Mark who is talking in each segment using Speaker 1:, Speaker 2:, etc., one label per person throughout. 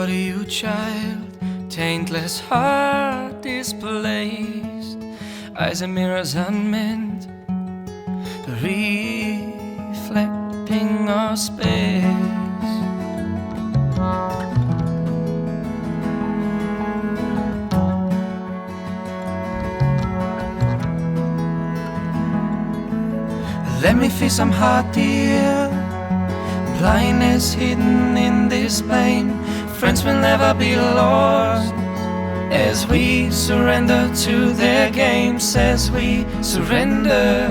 Speaker 1: for you, child. Taintless heart displaced, eyes and mirrors unmeant, reflecting our space. Let me feel some heart, dear. Blindness hidden in this pain. Friends will never be lost as we surrender to their games. As we surrender,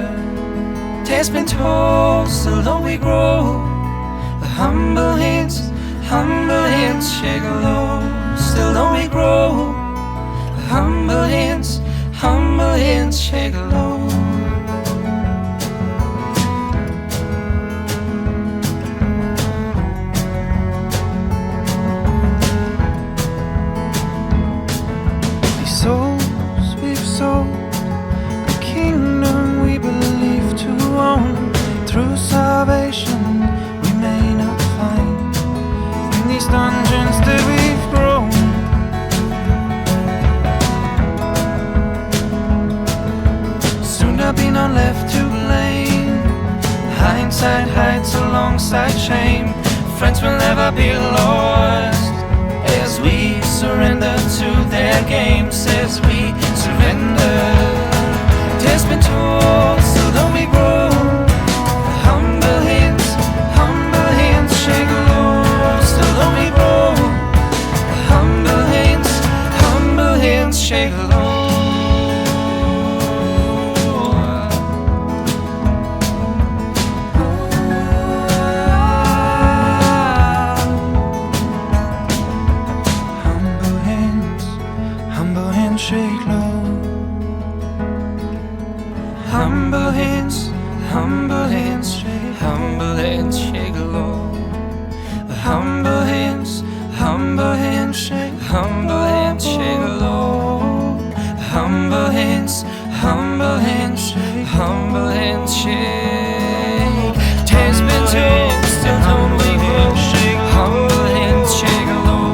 Speaker 1: tales been told, still don't we grow. Humble hands shake low. Still don't we grow. Humble hands shake low.
Speaker 2: Souls we've sold, the kingdom we believe to own. Through salvation we may not find in these dungeons that we've grown. Soon there'll be none left to blame. Hindsight hides alongside shame. Friends will never be lost as we surrender to their games. As we surrender, tales been told, still don't we grow. Humble hands shake low. Still don't we grow. Humble hands shake low. Shake low. Humble hands shake
Speaker 1: low.
Speaker 2: Humble hands shake
Speaker 1: low. Humble hands shake. Tales been told, still don't we grow. Humble hands shake low.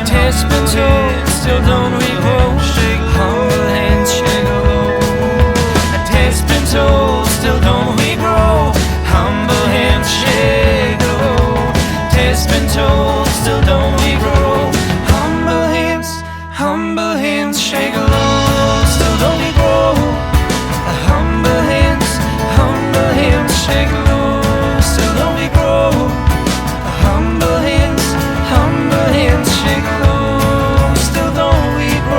Speaker 1: Tales been told, still don't we grow. Humble hands shake low. Tales been told, still don't we grow. Humble hands shake low. Tales been told, still don't we grow. Humble hands shake low. Still don't we grow. Humble hands shake low. Still don't we grow. Humble hands shake low. Still don't we grow.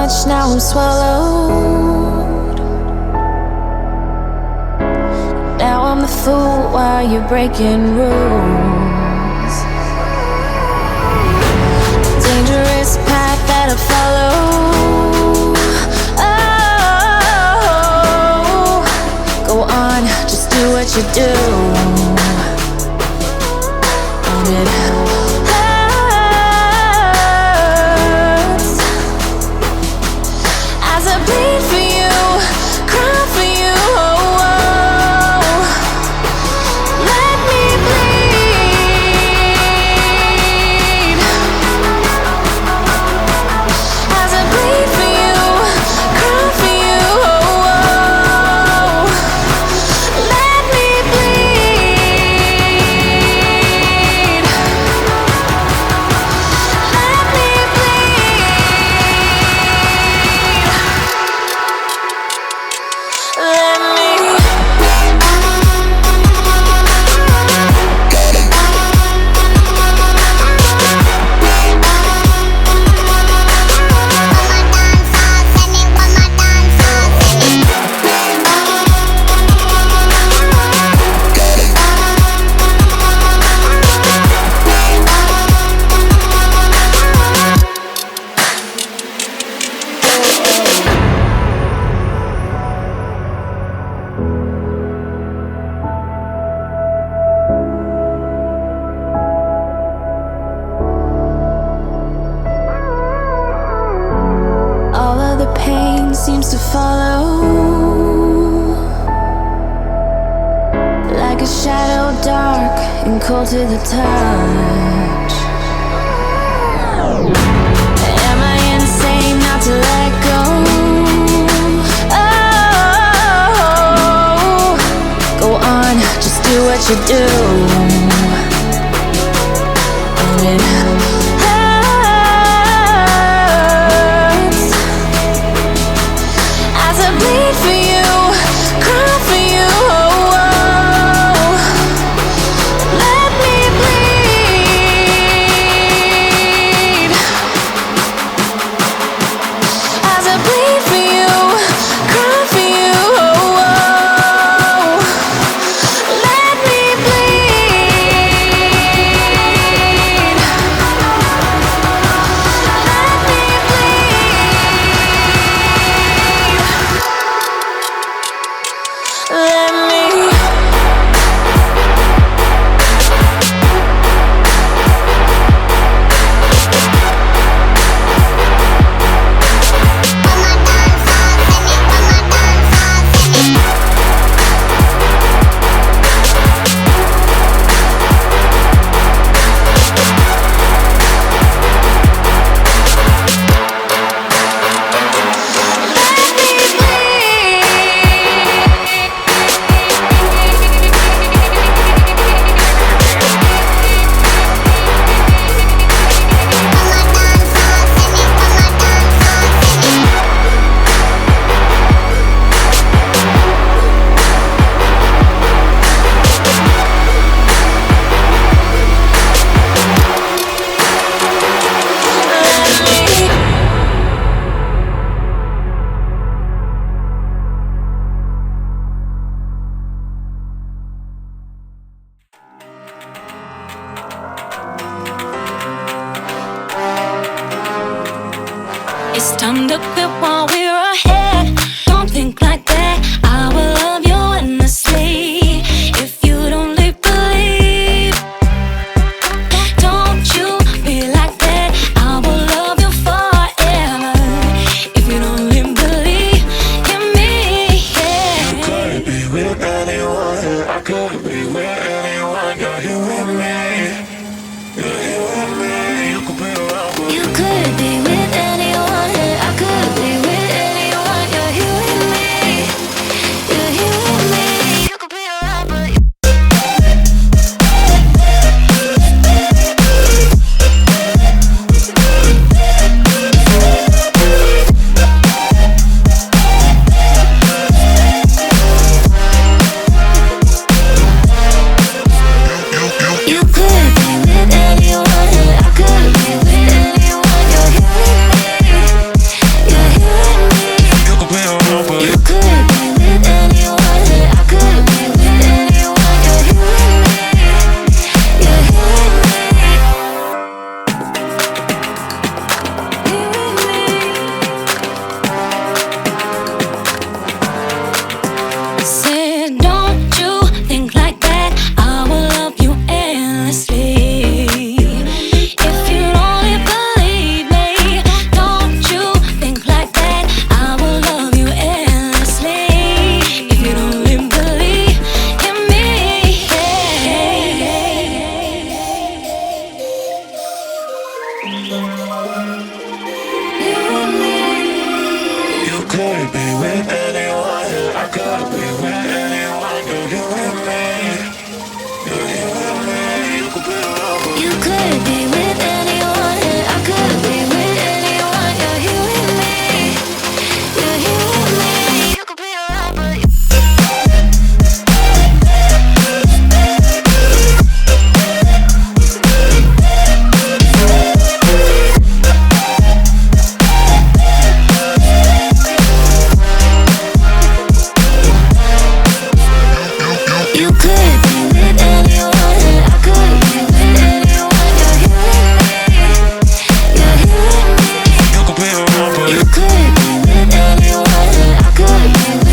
Speaker 3: much, now I'm swallowed. Now I'm the fool while you're breaking rules. Dangerous path that I follow. Oh, go on, just do what you do. And it hurts as I bleed for you, cry for you. Oh, oh. Let me bleed as I bleed for you, cry for you. Oh, oh. Let me bleed. Let me bleed. Let me. All of the pain seems to follow like a shadow, dark and cold to the touch. Am I insane not to let go? Oh, go on, just do what you do. And it hurts as I bleed for you, cry for you. Oh, oh. Let me bleed as I bleed for you, cry for you. Oh, oh. Let me bleed.
Speaker 2: could be with anyone. I could be with anyone. You're you and me. You're you and me. You could be around.
Speaker 3: You could be with anyone. I could be with anyone. You're you and me. You're you and me. You could be around, but you You could be with anyone. I could be with anyone. You're you and me. You're you and me.
Speaker 2: You could be around, but
Speaker 3: You could be with anyone. I could be with